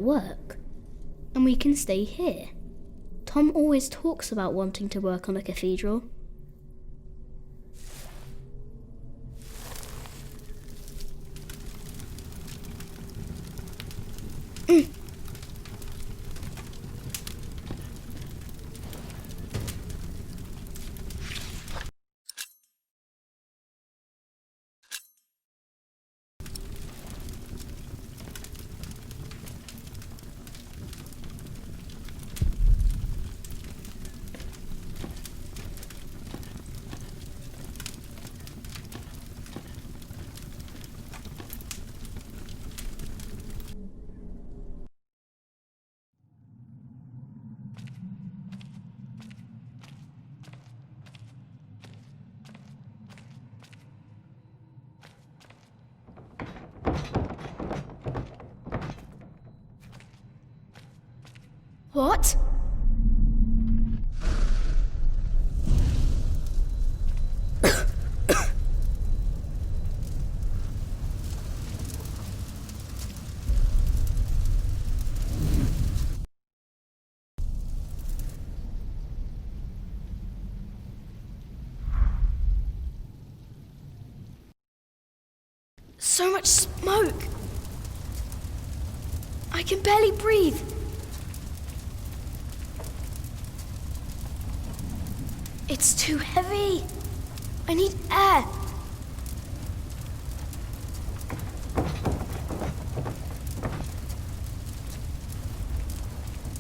work, and we can stay here. Tom always talks about wanting to work on a cathedral. What? So much smoke! I can barely breathe. It's too heavy. I need air.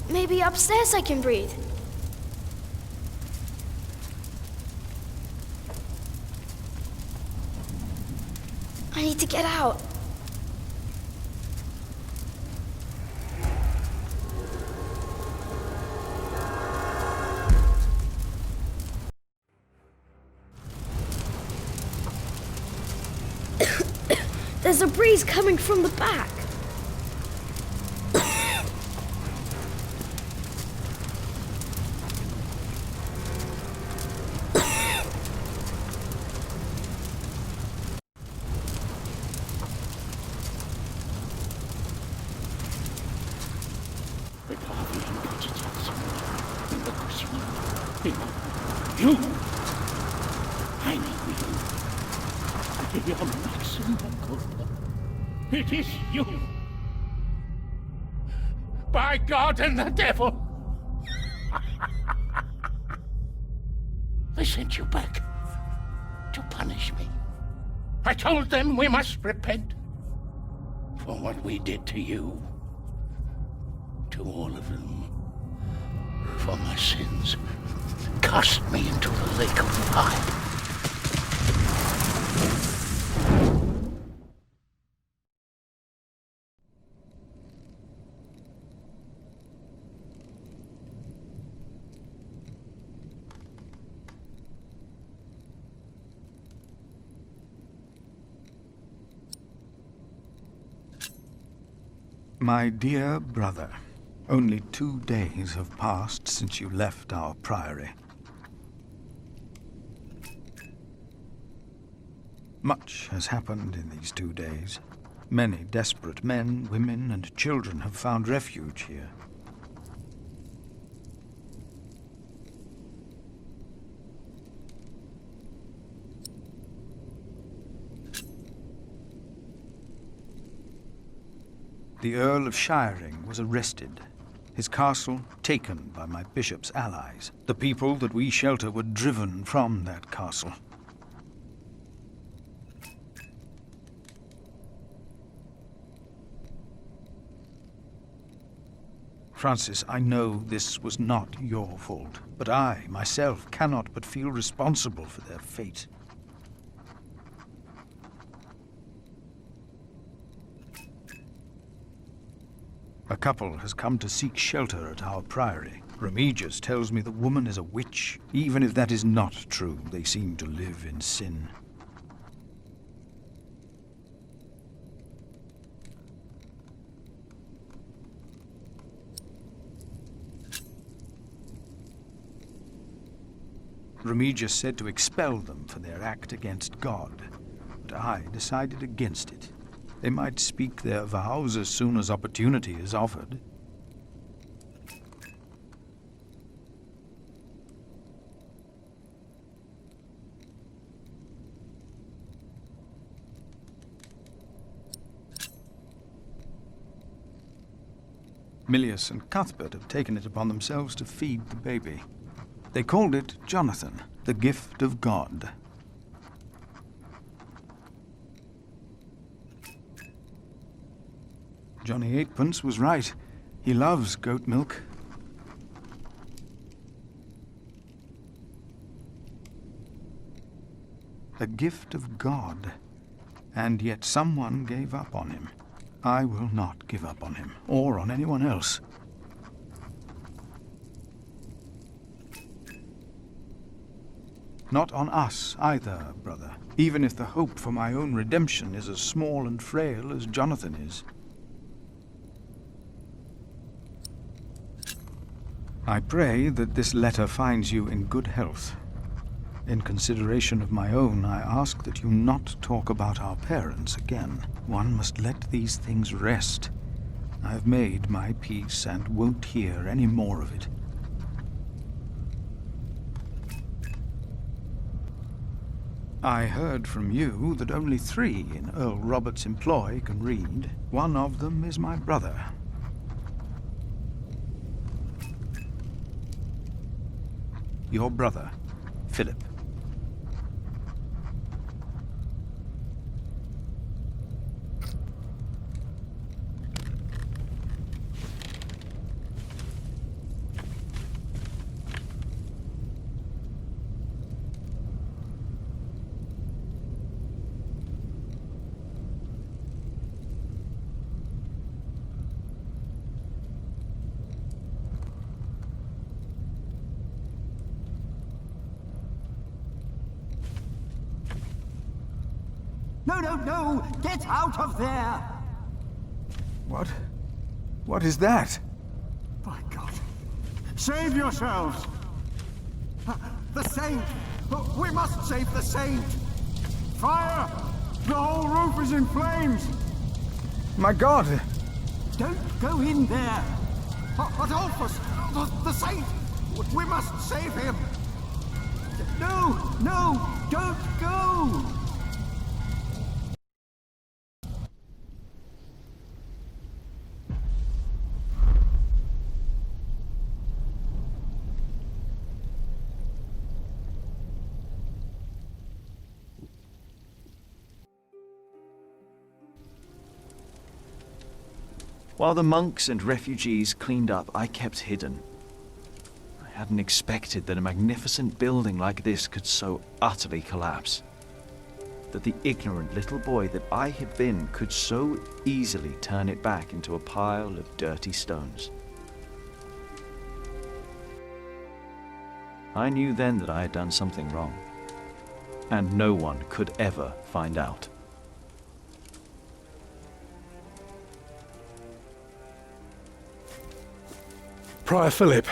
Maybe upstairs I can breathe. I need to get out. There's a breeze coming from the back. You! I know you. You're Maxim Bigod. It is you! By God and the devil! They sent you back to punish me. I told them we must repent for what we did to you. To all of them. For my sins. Cast me into the lake of fire. My dear brother, only 2 days have passed since you left our priory. Much has happened in these 2 days. Many desperate men, women, and children have found refuge here. The Earl of Shiring was arrested, his castle taken by my bishop's allies. The people that we shelter were driven from that castle. Francis, I know this was not your fault, but I, myself, cannot but feel responsible for their fate. A couple has come to seek shelter at our priory. Remigius tells me the woman is a witch. Even if that is not true, they seem to live in sin. Remigius said to expel them for their act against God, but I decided against it. They might speak their vows as soon as opportunity is offered. Milius and Cuthbert have taken it upon themselves to feed the baby. They called it Jonathan, the gift of God. Johnny Eightpence was right. He loves goat milk. A gift of God. And yet someone gave up on him. I will not give up on him, or on anyone else. Not on us either, brother, even if the hope for my own redemption is as small and frail as Jonathan is. I pray that this letter finds you in good health. In consideration of my own, I ask that you not talk about our parents again. One must let these things rest. I've made my peace and won't hear any more of it. I heard from you that only 3 in Earl Robert's employ can read. One of them is my brother. Your brother, Philip. No! Get out of there! What? What is that? By God! Save yourselves! The Saint! We must save the Saint! Fire! The whole roof is in flames! My God! Don't go in there! Adolphus! The Saint! We must save him! No! Don't go! While the monks and refugees cleaned up, I kept hidden. I hadn't expected that a magnificent building like this could so utterly collapse. That the ignorant little boy that I had been could so easily turn it back into a pile of dirty stones. I knew then that I had done something wrong, and no one could ever find out. Prior Philip,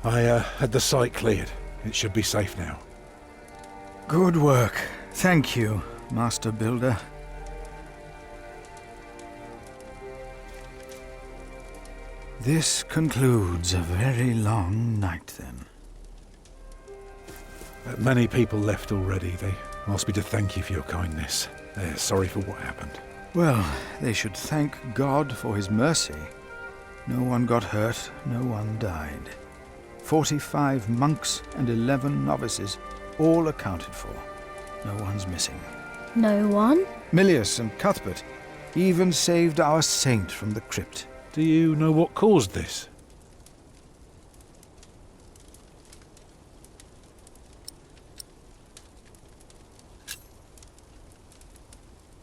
I had the site cleared. It should be safe now. Good work. Thank you, Master Builder. This concludes a very long night, then. Many people left already. They asked me to thank you for your kindness. They're sorry for what happened. Well, they should thank God for his mercy. No one got hurt, no one died. 45 monks and 11 novices, all accounted for. No one's missing. No one? Milius and Cuthbert even saved our saint from the crypt. Do you know what caused this?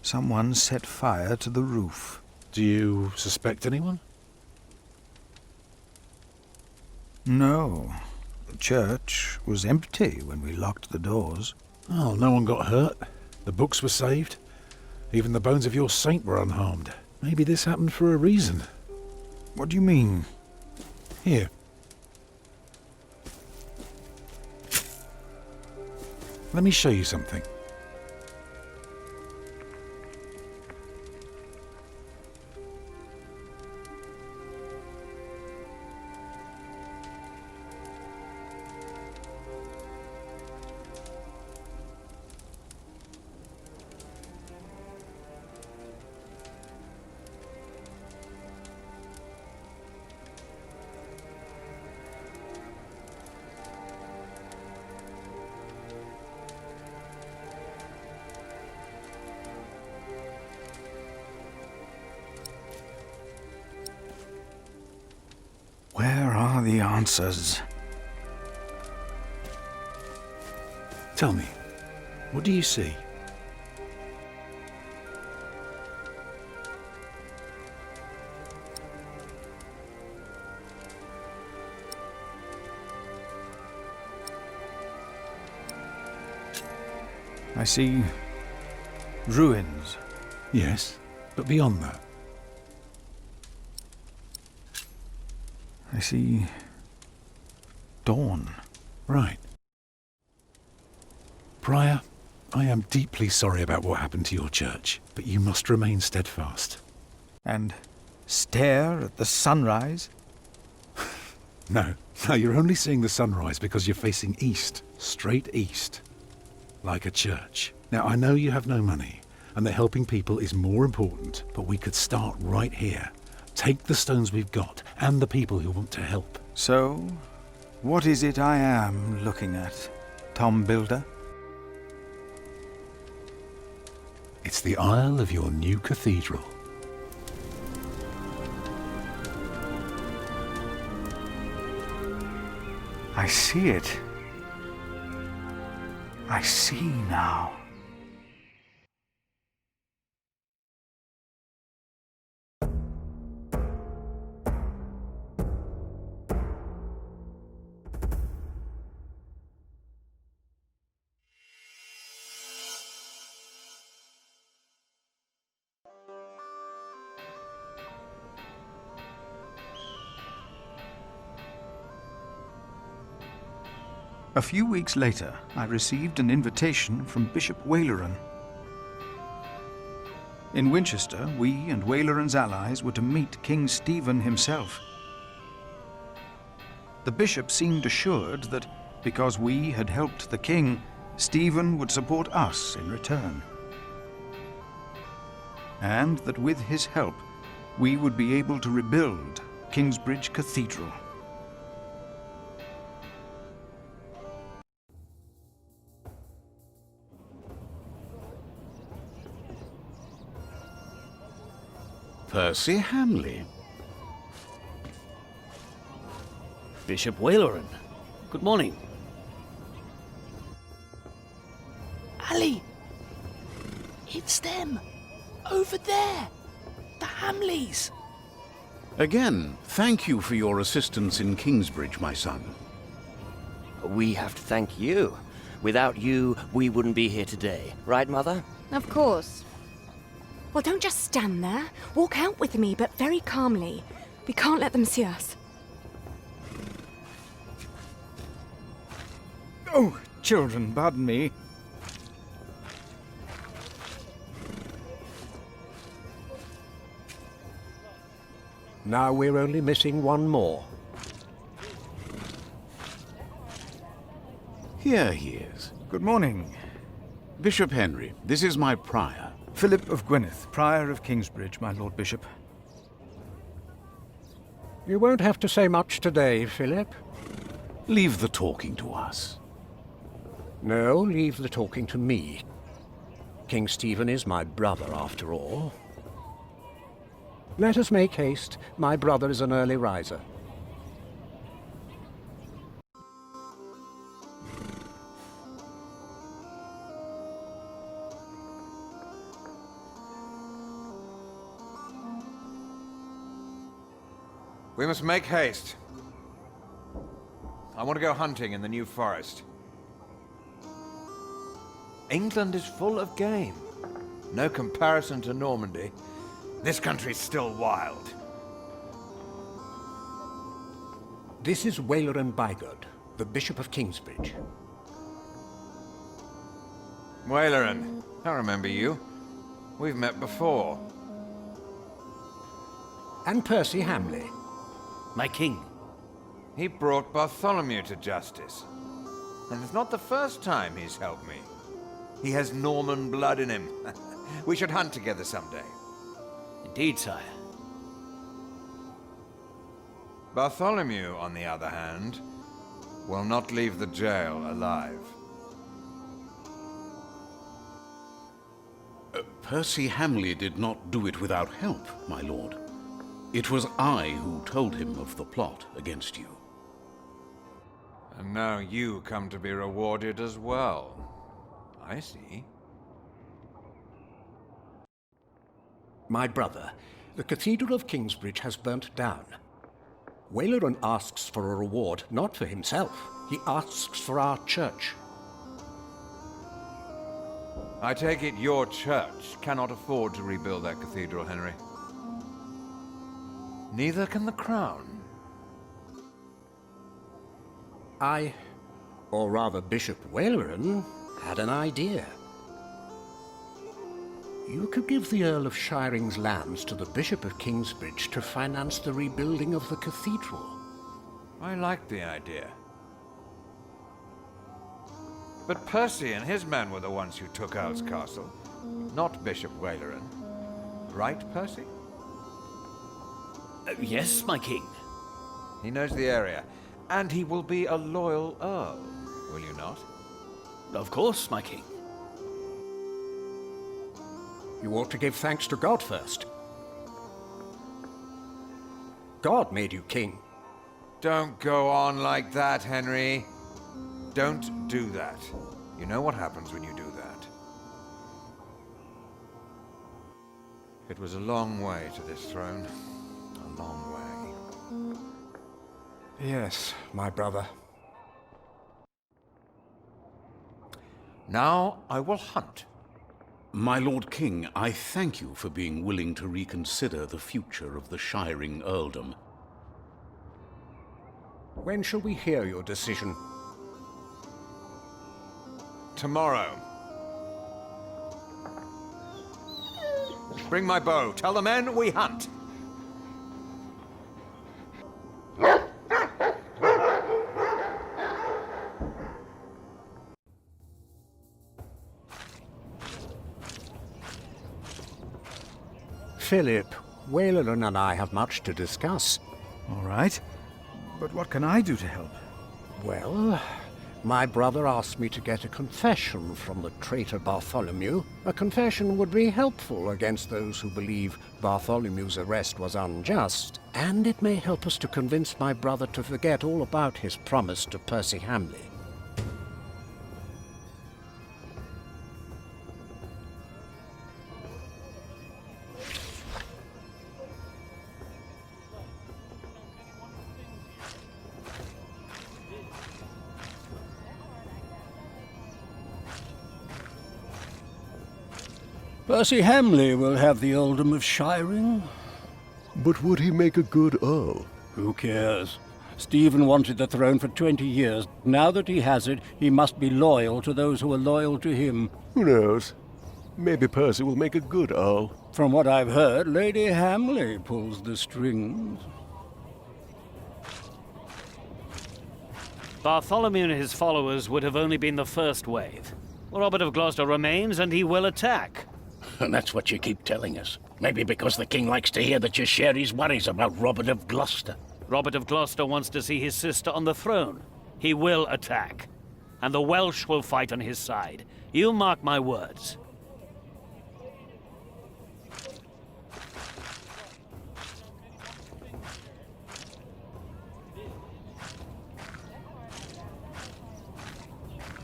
Someone set fire to the roof. Do you suspect anyone? No. The church was empty when we locked the doors. Oh, no one got hurt. The books were saved. Even the bones of your saint were unharmed. Maybe this happened for a reason. What do you mean? Here. Let me show you something. are the answers? Tell me, what do you see? I see ruins. Yes, but beyond that. I see dawn. Right. Prior, I am deeply sorry about what happened to your church, but you must remain steadfast. And stare at the sunrise? No, you're only seeing the sunrise because you're facing east, straight east, like a church. Now, I know you have no money, and that helping people is more important, but we could start right here. Take the stones we've got, and the people who want to help. So, what is it I am looking at, Tom Builder? It's the aisle of your new cathedral. I see it. I see now. A few weeks later, I received an invitation from Bishop Waleran. In Winchester, we and Waleran's allies were to meet King Stephen himself. The bishop seemed assured that because we had helped the king, Stephen would support us in return. And that with his help, we would be able to rebuild Kingsbridge Cathedral. Percy Hamley. Bishop Waleran. Good morning. Ali! It's them! Over there! The Hamleys! Again, thank you for your assistance in Kingsbridge, my son. We have to thank you. Without you, we wouldn't be here today. Right, Mother? Of course. Well, don't just stand there. Walk out with me, but very calmly. We can't let them see us. Oh, children, pardon me. Now we're only missing one more. Here he is. Good morning. Bishop Henry, this is my prior. Philip of Gwynedd, Prior of Kingsbridge, my Lord Bishop. You won't have to say much today, Philip. Leave the talking to us. No, leave the talking to me. King Stephen is my brother, after all. Let us make haste. My brother is an early riser. We must make haste. I want to go hunting in the New Forest. England is full of game. No comparison to Normandy. This country's still wild. This is Waleran Bigod, the Bishop of Kingsbridge. Waleran, I remember you. We've met before. And Percy Hamley. My king. He brought Bartholomew to justice. And it's not the first time he's helped me. He has Norman blood in him. We should hunt together someday. Indeed, sire. Bartholomew, on the other hand, will not leave the jail alive. Percy Hamley did not do it without help, my lord. It was I who told him of the plot against you. And now you come to be rewarded as well. I see. My brother, the Cathedral of Kingsbridge has burnt down. Waleran asks for a reward, not for himself. He asks for our church. I take it your church cannot afford to rebuild that cathedral, Henry. Neither can the crown. I, or rather Bishop Waleran, had an idea. You could give the Earl of Shiring's lands to the Bishop of Kingsbridge to finance the rebuilding of the cathedral. I like the idea. But Percy and his men were the ones who took Earl's Castle, not Bishop Waleran. Right, Percy? Yes, my king. He knows the area, and he will be a loyal Earl, will you not? Of course, my king. You ought to give thanks to God first. God made you king. Don't go on like that, Henry. Don't do that. You know what happens when you do that. It was a long way to this throne. A long way. Yes, my brother. Now I will hunt. My Lord King, I thank you for being willing to reconsider the future of the Shiring Earldom. When shall we hear your decision? Tomorrow. Bring my bow. Tell the men we hunt. Philip, Waleran and I have much to discuss. All right. But what can I do to help? Well, my brother asked me to get a confession from the traitor Bartholomew. A confession would be helpful against those who believe Bartholomew's arrest was unjust, and it may help us to convince my brother to forget all about his promise to Percy Hamley. Percy Hamley will have the earldom of Shiring. But would he make a good earl? Who cares? Stephen wanted the throne for 20 years. Now that he has it, he must be loyal to those who are loyal to him. Who knows? Maybe Percy will make a good earl. From what I've heard, Lady Hamley pulls the strings. Bartholomew and his followers would have only been the first wave. Robert of Gloucester remains, and he will attack. And that's what you keep telling us. Maybe because the king likes to hear that you share his worries about Robert of Gloucester. Robert of Gloucester wants to see his sister on the throne. He will attack. And the Welsh will fight on his side. You mark my words.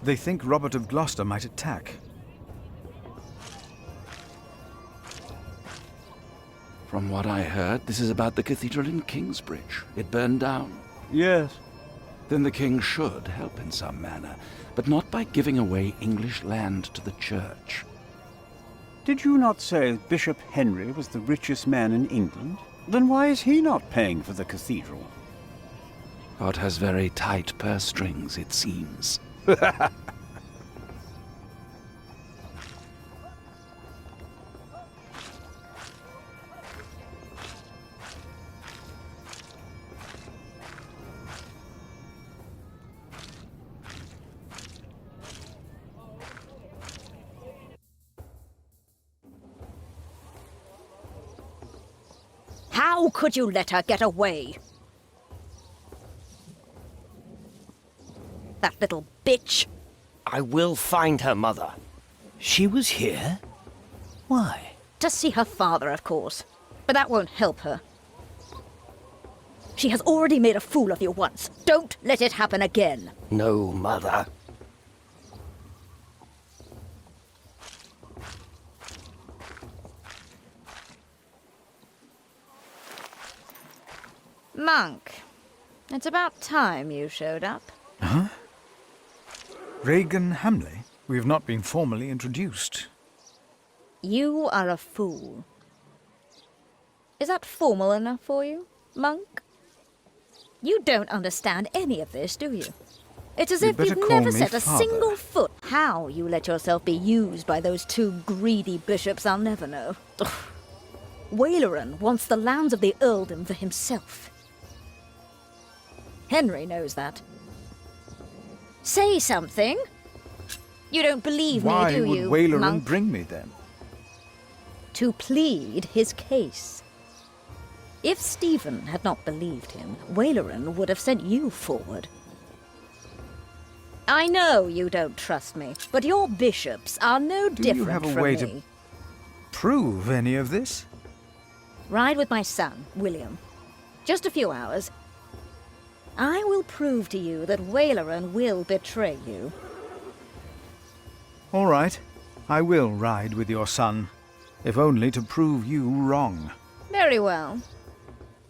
They think Robert of Gloucester might attack. From what I heard, this is about the cathedral in Kingsbridge. It burned down. Yes. Then the king should help in some manner, but not by giving away English land to the church. Did you not say Bishop Henry was the richest man in England? Then why is he not paying for the cathedral? God has very tight purse strings, it seems. How could you let her get away? That little bitch. I will find her, Mother. She was here? Why? To see her father, of course. But that won't help her. She has already made a fool of you once. Don't let it happen again. No, Mother. Monk, it's about time you showed up. Huh? Regan Hamley? We have not been formally introduced. You are a fool. Is that formal enough for you, Monk? You don't understand any of this, do you? It's as if you've never set a single foot. How you let yourself be used by those two greedy bishops, I'll never know. Ugh. Waleran wants the lands of the earldom for himself. Henry knows that. Say something. You don't believe me, do you, Why would Waleran Monk? bring me then? To plead his case. If Stephen had not believed him, Waleran would have sent you forward. I know you don't trust me, but your bishops are no different Do you have a from way me. to prove any of this? Ride with my son, William. Just a few hours. I will prove to you that Waleran will betray you. All right. I will ride with your son, if only to prove you wrong. Very well.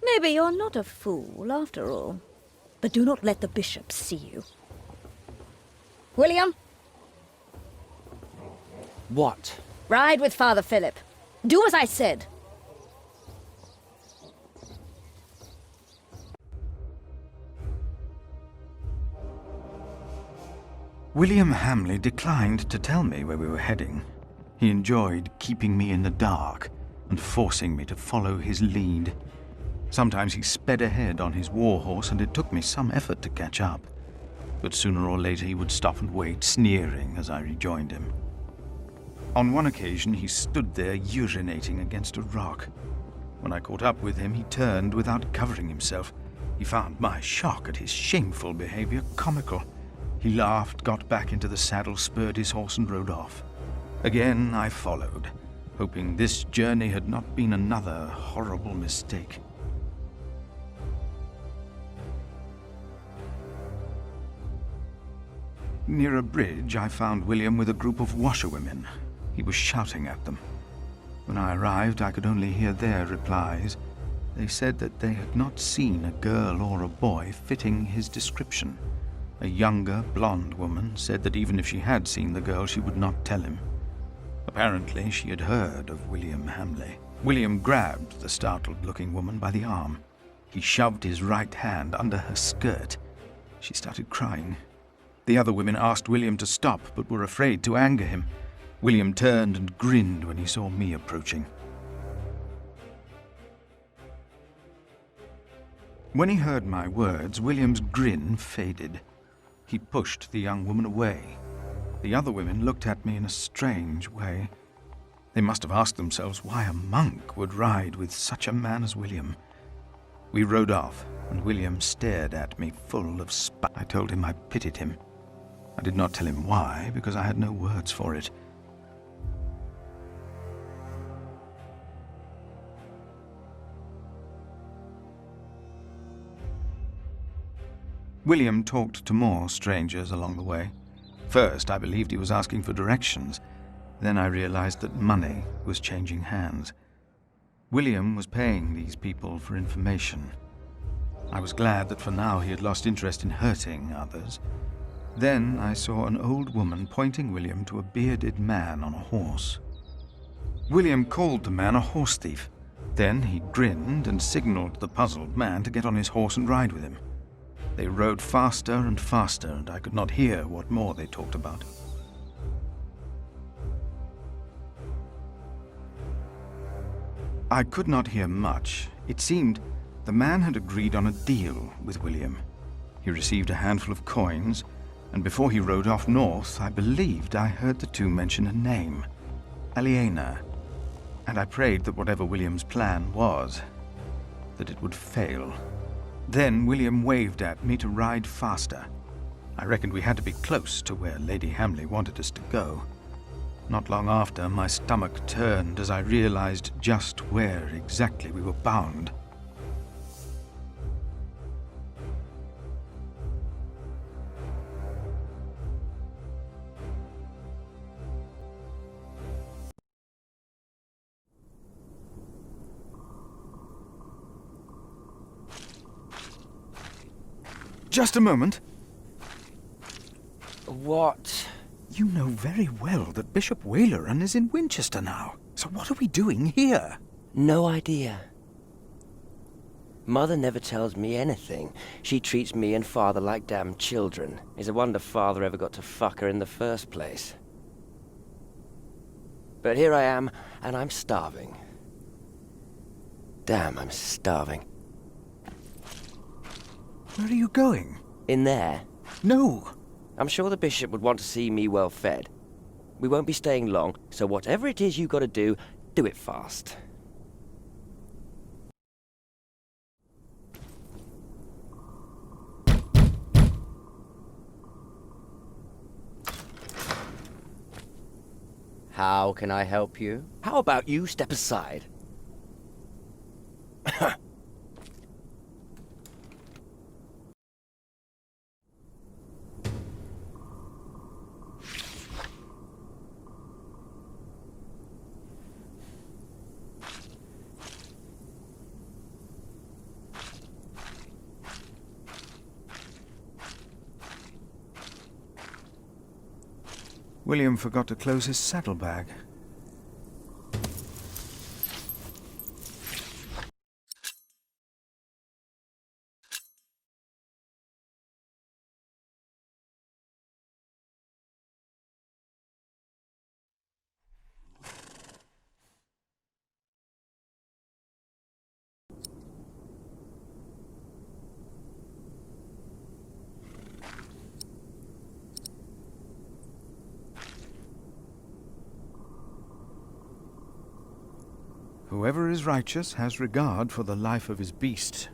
Maybe you're not a fool, after all. But do not let the bishops see you. William? What? Ride with Father Philip. Do as I said. William Hamley declined to tell me where we were heading. He enjoyed keeping me in the dark and forcing me to follow his lead. Sometimes he sped ahead on his war horse, and it took me some effort to catch up. But sooner or later he would stop and wait, sneering as I rejoined him. On one occasion he stood there urinating against a rock. When I caught up with him, he turned without covering himself. He found my shock at his shameful behavior comical. He laughed, got back into the saddle, spurred his horse, and rode off. Again I followed, hoping this journey had not been another horrible mistake. Near a bridge, I found William with a group of washerwomen. He was shouting at them. When I arrived, I could only hear their replies. They said that they had not seen a girl or a boy fitting his description. A younger, blonde woman said that even if she had seen the girl, she would not tell him. Apparently, she had heard of William Hamley. William grabbed the startled-looking woman by the arm. He shoved his right hand under her skirt. She started crying. The other women asked William to stop, but were afraid to anger him. William turned and grinned when he saw me approaching. When he heard my words, William's grin faded. He pushed the young woman away. The other women looked at me in a strange way. They must have asked themselves why a monk would ride with such a man as William. We rode off, and William stared at me full of spite. I told him I pitied him. I did not tell him why, because I had no words for it. William talked to more strangers along the way. First, I believed he was asking for directions. Then I realized that money was changing hands. William was paying these people for information. I was glad that for now he had lost interest in hurting others. Then I saw an old woman pointing William to a bearded man on a horse. William called the man a horse thief. Then he grinned and signaled the puzzled man to get on his horse and ride with him. They rode faster and faster, and I could not hear what more they talked about. I could not hear much. It seemed the man had agreed on a deal with William. He received a handful of coins, and before he rode off north, I believed I heard the two mention a name, Aliena, and I prayed that whatever William's plan was, that it would fail. Then William waved at me to ride faster. I reckoned we had to be close to where Lady Hamley wanted us to go. Not long after, my stomach turned as I realized just where exactly we were bound. Just a moment. What? You know very well that Bishop Waleran is in Winchester now. So what are we doing here? No idea. Mother never tells me anything. She treats me and Father like damn children. It's a wonder Father ever got to fuck her in the first place. But here I am, and I'm starving. Damn, I'm starving. Where are you going? In there? No. I'm sure the bishop would want to see me well fed. We won't be staying long, so whatever it is you gotta do it fast. How can I help you? How about you step aside? William forgot to close his saddlebag. Whoever is righteous has regard for the life of his beast.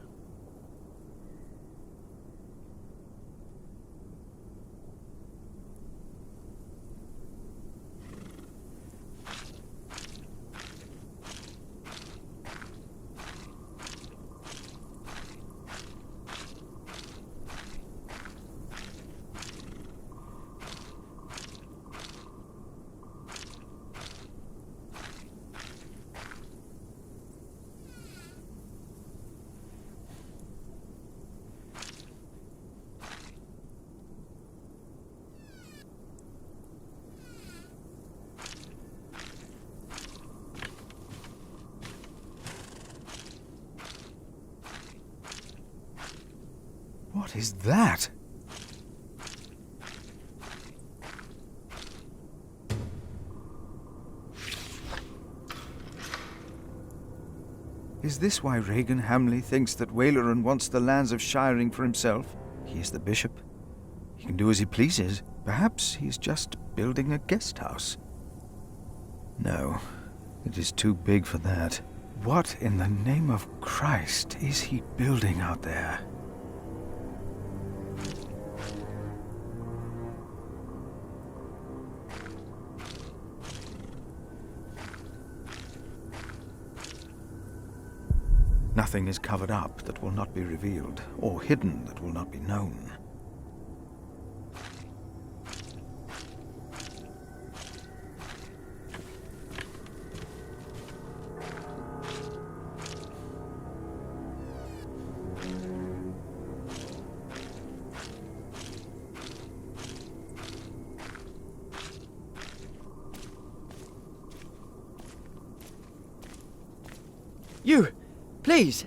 What is that? Is this why Regan Hamley thinks that Waleran wants the lands of Shiring for himself? He is the bishop. He can do as he pleases. Perhaps he's just building a guest house. No, it is too big for that. What in the name of Christ is he building out there? Nothing is covered up that will not be revealed, or hidden that will not be known. You! Please!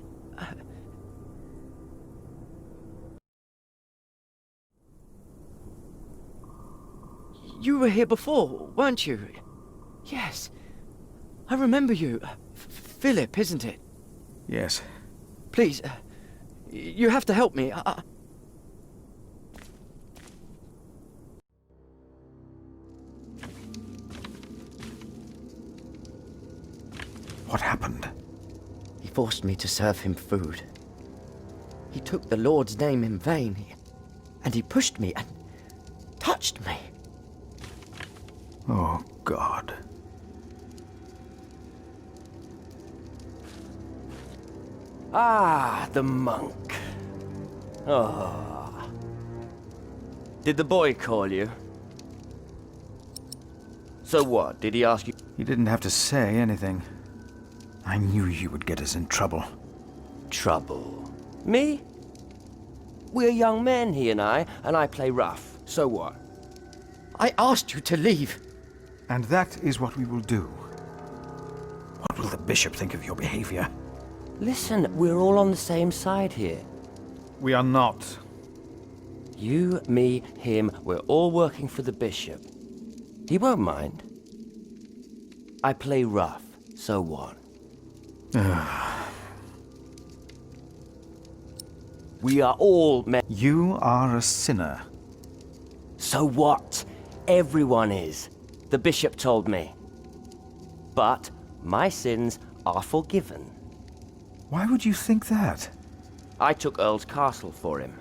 You were here before, weren't you? Yes. I remember you. Philip, isn't it? Yes. Please, you have to help me. What happened? He forced me to serve him food. He took the Lord's name in vain, and he pushed me and touched me. Oh, God. Ah, the monk. Oh. Did the boy call you? So what? Did he ask you? He didn't have to say anything. I knew you would get us in trouble. Trouble? Me? We're young men, he and I play rough. So what? I asked you to leave. And that is what we will do. What will the bishop think of your behavior? Listen, we're all on the same side here. We are not. You, me, him, we're all working for the bishop. He won't mind. I play rough, so what? We are all men. You are a sinner. So what? Everyone is. The bishop told me. But my sins are forgiven. Why would you think that? I took Earl's castle for him.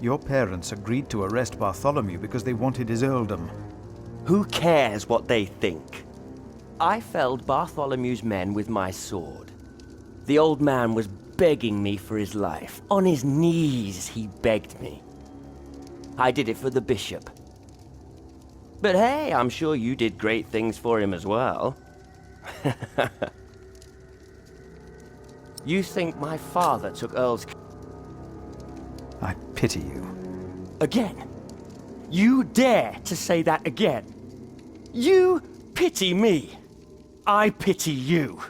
Your parents agreed to arrest Bartholomew because they wanted his earldom. Who cares what they think? I felled Bartholomew's men with my sword. The old man was begging me for his life. On his knees, he begged me. I did it for the bishop. But hey, I'm sure you did great things for him as well. You think my father took Earl's... I pity you. Again? You dare to say that again? You pity me. I pity you.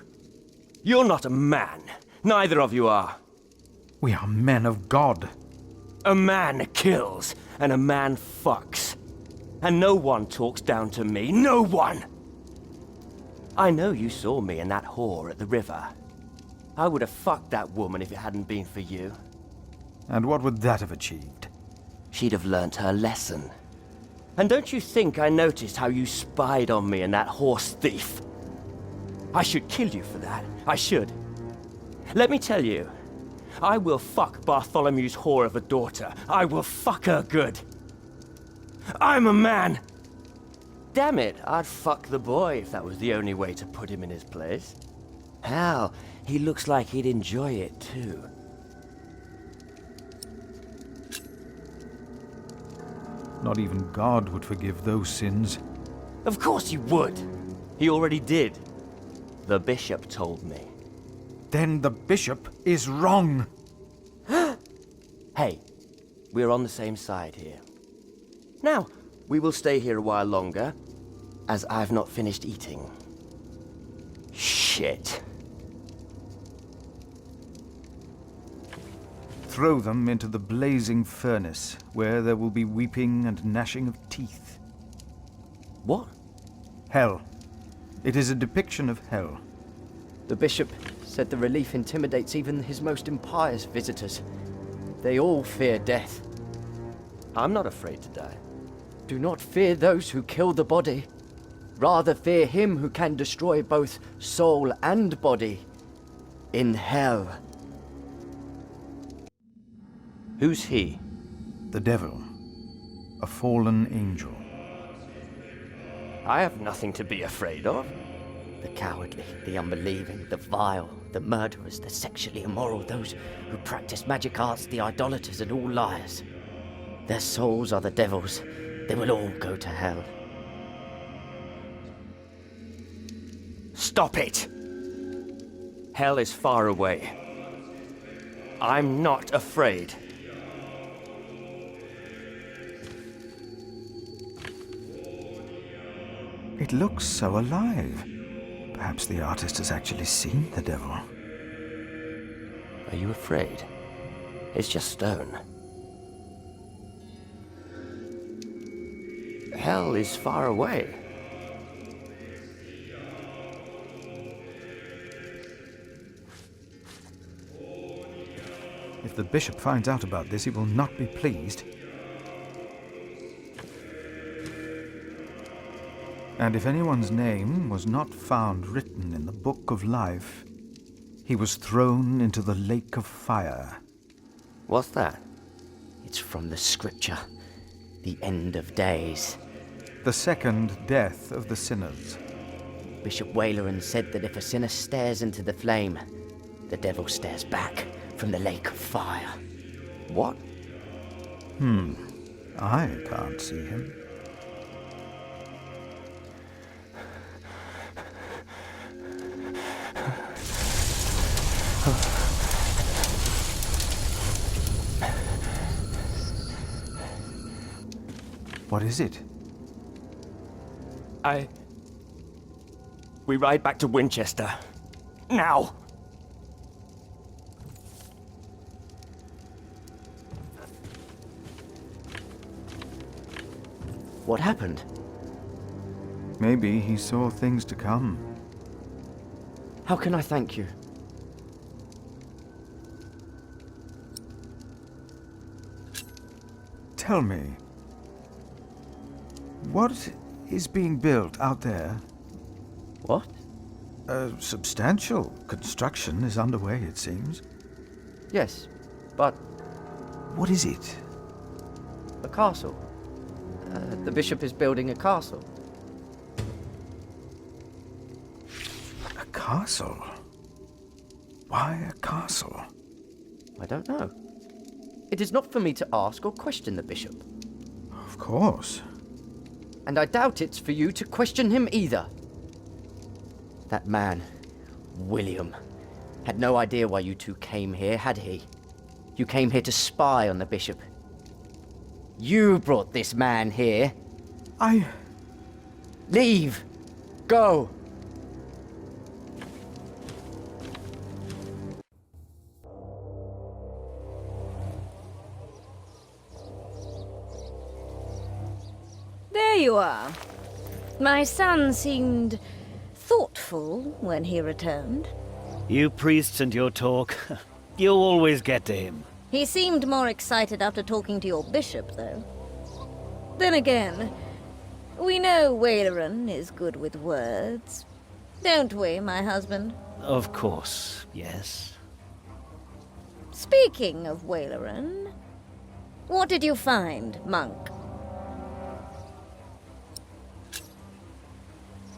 You're not a man. Neither of you are. We are men of God. A man kills, and a man fucks. And no one talks down to me. No one! I know you saw me and that whore at the river. I would have fucked that woman if it hadn't been for you. And what would that have achieved? She'd have learnt her lesson. And don't you think I noticed how you spied on me and that horse thief? I should kill you for that. I should. Let me tell you, I will fuck Bartholomew's whore of a daughter. I will fuck her good. I'm a man! Damn it, I'd fuck the boy if that was the only way to put him in his place. Hell, he looks like he'd enjoy it too. Not even God would forgive those sins. Of course he would. He already did. The bishop told me. Then the bishop is wrong. Hey, we're on the same side here. Now, we will stay here a while longer, as I've not finished eating. Shit. Throw them into the blazing furnace, where there will be weeping and gnashing of teeth. What? Hell. It is a depiction of hell. The bishop said the relief intimidates even his most impious visitors. They all fear death. I'm not afraid to die. Do not fear those who kill the body. Rather fear him who can destroy both soul and body. In hell. Who's he? The devil. A fallen angel. I have nothing to be afraid of. The cowardly, the unbelieving, the vile, the murderers, the sexually immoral, those who practice magic arts, the idolaters, and all liars. Their souls are the devil's. They will all go to hell. Stop it! Hell is far away. I'm not afraid. It looks so alive. Perhaps the artist has actually seen the devil. Are you afraid? It's just stone. Hell is far away. If the bishop finds out about this, he will not be pleased. And if anyone's name was not found written in the book of life, he was thrown into the lake of fire. What's that? It's from the scripture. The end of days. The second death of the sinners. Bishop Waleran said that if a sinner stares into the flame, the devil stares back from the lake of fire. What? I can't see him. What is it? We ride back to Winchester. Now! What happened? Maybe he saw things to come. How can I thank you? Tell me, what is being built out there? What? A substantial construction is underway, it seems. Yes, but... What is it? A castle. The bishop is building a castle. A castle? Why a castle? I don't know. It is not for me to ask or question the bishop. Of course. And I doubt it's for you to question him either. That man, William, had no idea why you two came here, had he? You came here to spy on the bishop. You brought this man here. Leave! Go! There you are. My son seemed thoughtful when he returned. You priests and your talk. You always get to him. He seemed more excited after talking to your bishop, though. Then again, we know Waleran is good with words. Don't we, my husband? Of course, yes. Speaking of Waleran, what did you find, monk?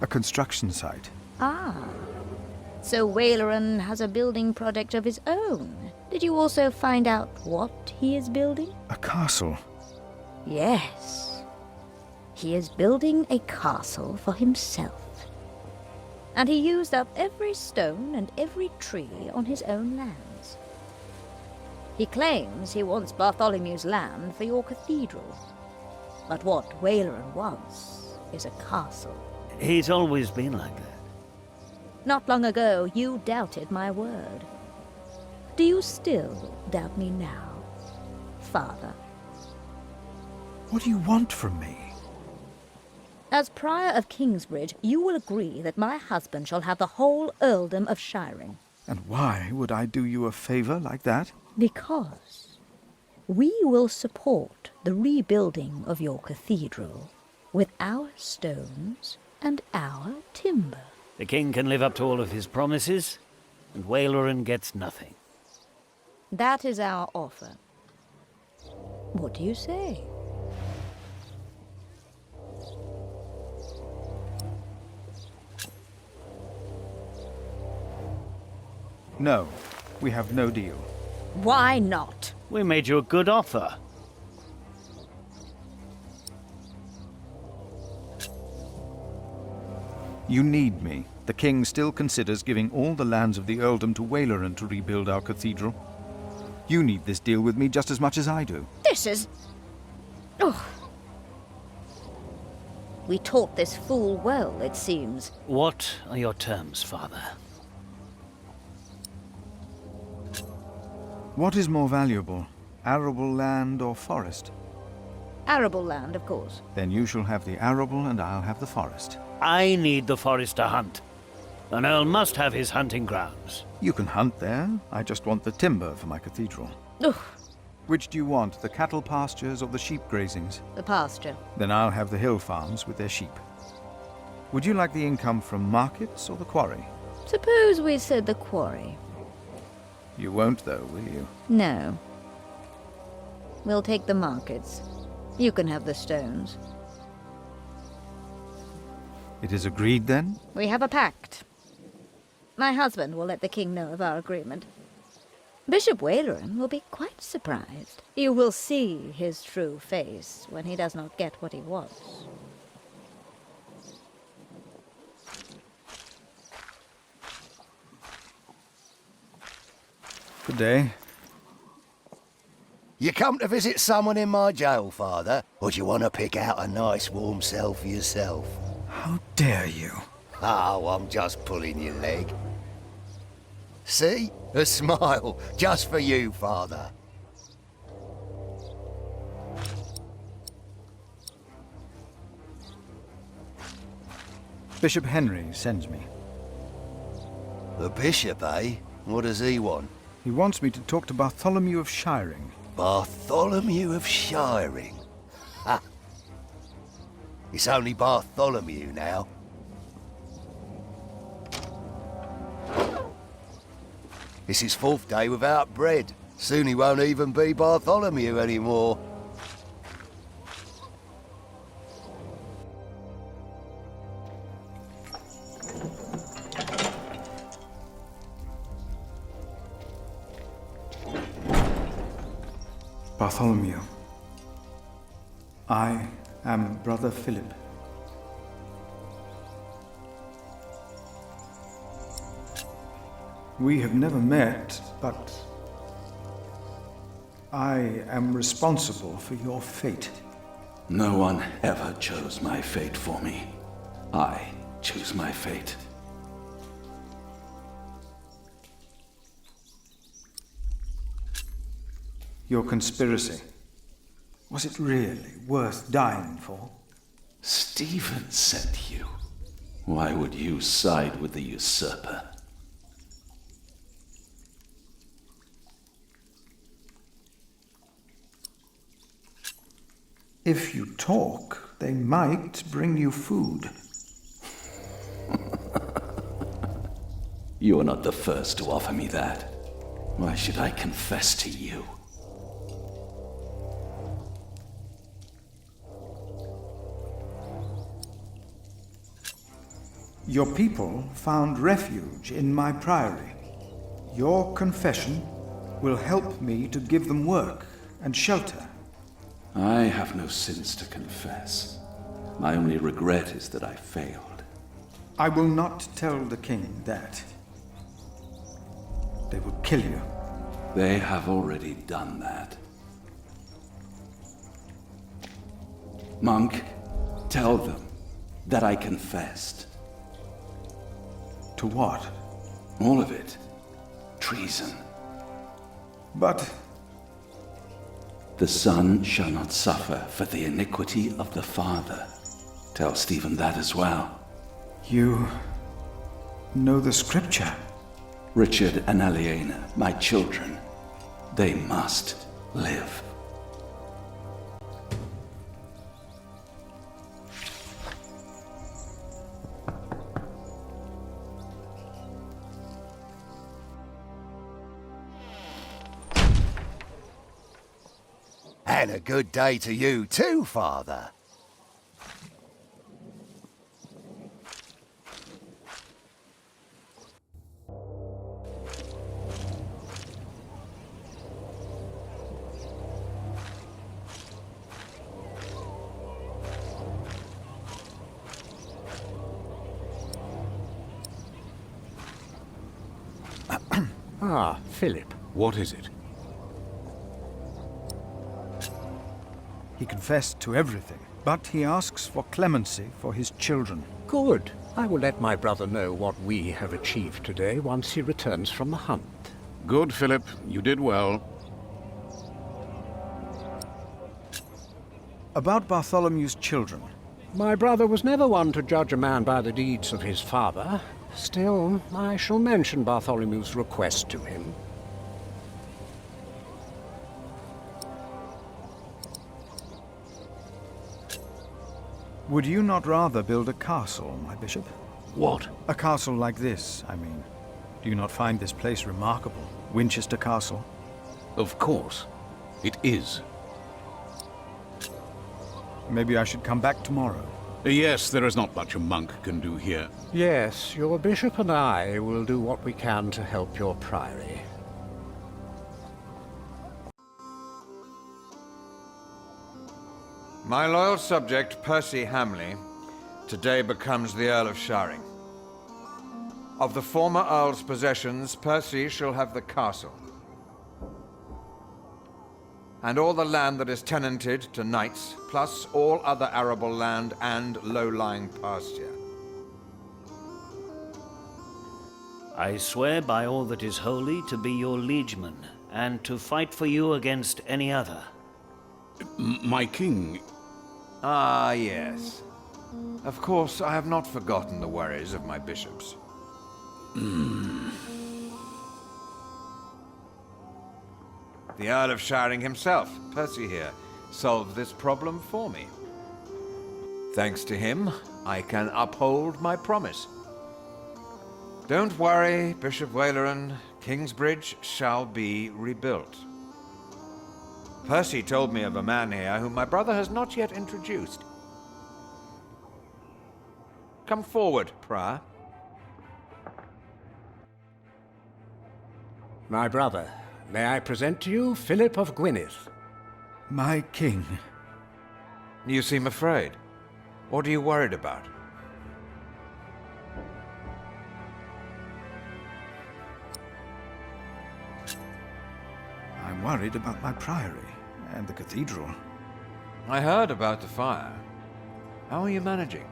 A construction site. Ah. So Waleran has a building project of his own. Did you also find out what he is building? A castle. Yes. He is building a castle for himself. And he used up every stone and every tree on his own lands. He claims he wants Bartholomew's land for your cathedral. But what Waleran wants is a castle. He's always been like that. Not long ago, you doubted my word. Do you still doubt me now, Father? What do you want from me? As Prior of Kingsbridge, you will agree that my husband shall have the whole earldom of Shiring. And why would I do you a favor like that? Because we will support the rebuilding of your cathedral with our stones and our timber. The king can live up to all of his promises, and Waleran gets nothing. That is our offer. What do you say? No, we have no deal. Why not? We made you a good offer. You need me. The king still considers giving all the lands of the earldom to Waleran to rebuild our cathedral. You need this deal with me just as much as I do. This is... Oh. We taught this fool well, it seems. What are your terms, Father? What is more valuable, arable land or forest? Arable land, of course. Then you shall have the arable and I'll have the forest. I need the forest to hunt. An earl must have his hunting grounds. You can hunt there. I just want the timber for my cathedral. Ugh. Which do you want, the cattle pastures or the sheep grazings? The pasture. Then I'll have the hill farms with their sheep. Would you like the income from markets or the quarry? Suppose we said the quarry. You won't, though, will you? No. We'll take the markets. You can have the stones. It is agreed, then? We have a pact. My husband will let the king know of our agreement. Bishop Waleran will be quite surprised. You will see his true face when he does not get what he wants. Good day. You come to visit someone in my jail, Father? Or do you want to pick out a nice warm cell for yourself? How dare you? Oh, I'm just pulling your leg. See? A smile, just for you, Father. Bishop Henry sends me. The bishop, eh? What does he want? He wants me to talk to Bartholomew of Shiring. Bartholomew of Shiring? Ha! It's only Bartholomew now. It's his 4th day without bread. Soon he won't even be Bartholomew anymore. Bartholomew, I am Brother Philip. We have never met, but I am responsible for your fate. No one ever chose my fate for me. I choose my fate. Your conspiracy, was it really worth dying for? Stephen sent you. Why would you side with the usurper? If you talk, they might bring you food. You are not the first to offer me that. Why should I confess to you? Your people found refuge in my priory. Your confession will help me to give them work and shelter. I have no sins to confess. My only regret is that I failed. I will not tell the king that. They will kill you. They have already done that. Monk, tell them that I confessed. To what? All of it. Treason. But the son shall not suffer for the iniquity of the father. Tell Stephen that as well. You know the scripture. Richard and Aliena, my children, they must live. And a good day to you too, Father. Ah, Philip. What is it? He confessed to everything, but he asks for clemency for his children. Good. I will let my brother know what we have achieved today once he returns from the hunt. Good, Philip. You did well. About Bartholomew's children. My brother was never one to judge a man by the deeds of his father. Still, I shall mention Bartholomew's request to him. Would you not rather build a castle, my bishop? What? A castle like this, I mean. Do you not find this place remarkable? Winchester Castle? Of course. It is. Maybe I should come back tomorrow. Yes, there is not much a monk can do here. Yes, your bishop and I will do what we can to help your priory. My loyal subject, Percy Hamley, today becomes the Earl of Shiring. Of the former Earl's possessions, Percy shall have the castle. and all the land that is tenanted to knights, plus all other arable land and low-lying pasture. I swear by all that is holy to be your liegeman, and to fight for you against any other. My king... Ah, yes. Of course, I have not forgotten the worries of my bishops. The Earl of Shiring himself, Percy here, solved this problem for me. Thanks to him, I can uphold my promise. Don't worry, Bishop Waleran. Kingsbridge shall be rebuilt. Percy told me of a man here whom my brother has not yet introduced. Come forward, Prior. My brother, may I present to you Philip of Gwynedd? My king. You seem afraid. What are you worried about? I'm worried about my priory and the cathedral. I heard about the fire. How are you managing?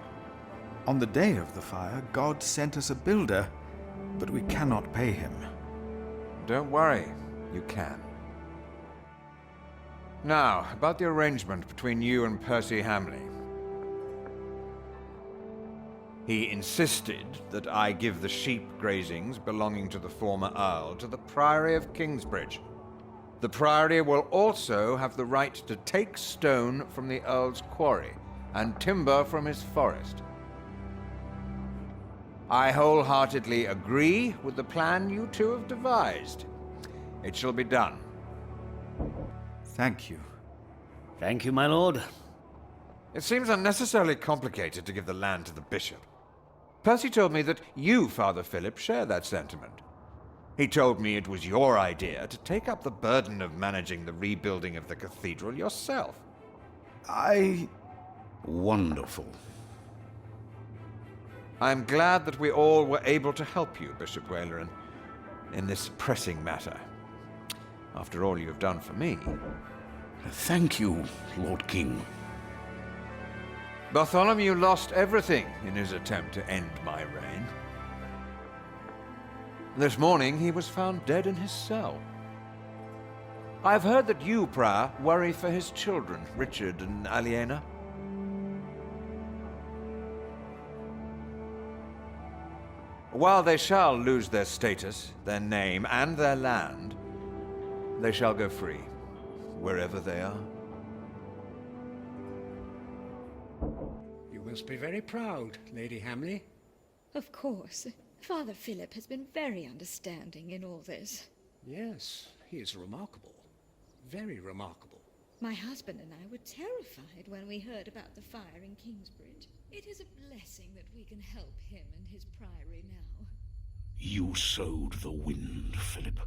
On the day of the fire, God sent us a builder, but we cannot pay him. Don't worry, you can. Now, about the arrangement between you and Percy Hamley. He insisted that I give the sheep grazings belonging to the former Earl to the Priory of Kingsbridge. The Priory will also have the right to take stone from the Earl's quarry and timber from his forest. I wholeheartedly agree with the plan you two have devised. It shall be done. Thank you. Thank you, my lord. It seems unnecessarily complicated to give the land to the bishop. Percy told me that you, Father Philip, share that sentiment. He told me it was your idea to take up the burden of managing the rebuilding of the cathedral yourself. Wonderful. I'm glad that we all were able to help you, Bishop Waleran, in this pressing matter. After all you have done for me. Thank you, Lord King. Bartholomew lost everything in his attempt to end my reign. This morning he was found dead in his cell. I've heard that you, Prior, worry for his children, Richard and Aliena. While they shall lose their status, their name, and their land, they shall go free, wherever they are. You must be very proud, Lady Hamley. Of course. Father Philip has been very understanding in all this. Yes, he is remarkable. Very remarkable. My husband and I were terrified when we heard about the fire in Kingsbridge. It is a blessing that we can help him and his priory now. You sowed the wind, Philip.